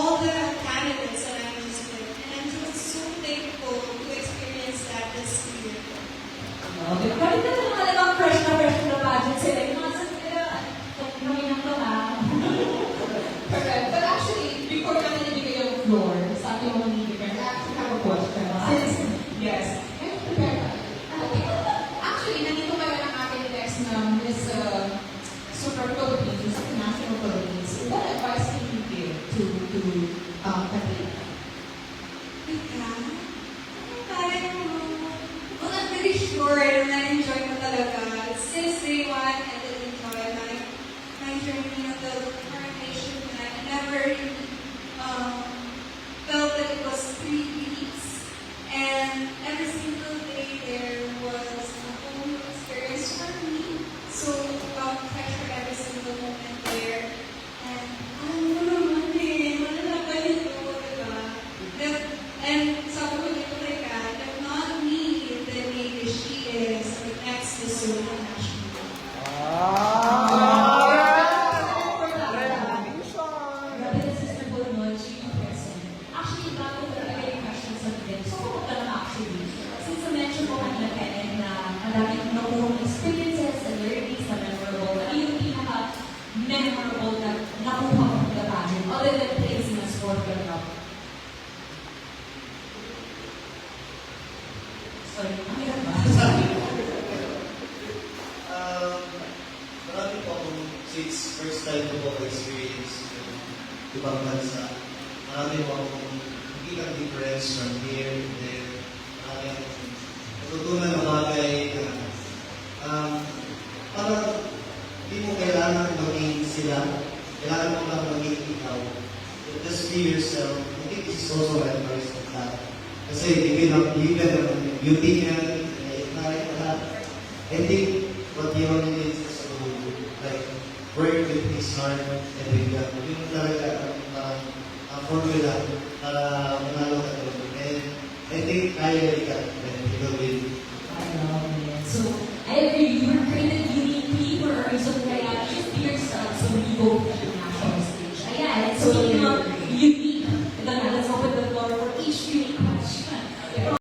all the candidates that I'm just with. And I'm just so thankful to experience that this year. Okay, bakit na naman talagang fresh na pageant sila? Yung mga sa nila, kami ng mga. Correct. But actually, before namin ibigay yung floor, sa ating mga media, I actually have a question. Since, yes. Actually, nandito kayo ng ating next na Miss Super Philippines, National Philippines. What advice can you give to Katrina? Well, I'm pretty sure na-enjoy ko talaga. Since day one, I did enjoy my journey of the coronation. I never really felt that it was 3 weeks. And every single day there was a whole new experience for me. So, treasure every single moment there. And, and sabi ko dito kay Kat, if not me, then maybe she is the next Miss International. Grabe na Sister Bulmon, she impressed me. Actually, bago ko talaga yung questions sa today, gusto ko lang actually. Since na-mention ko kanina Kenneth na madami kong nakuha experiences and learnings na memorable, ano yung pinaka-memorable na nakuha ko ng pageant other than placing a sport runner-up? Sorry, ang hirap ba? Marami po akong since first time ko po experience ibang bansa. Marami po akong nakikita difference from here and there. Marami akong natutunan na bagay na parang hindi mo kailangan maging sila. Kailangan mo lang maging ikaw. Just be yourself. I think this is also an advice of that. Kasi given ang beauty niya, I think what you only need is to like work with his heart and with God. Yun talaga ang formula para manalo ka doon. And I think kaya ikaw.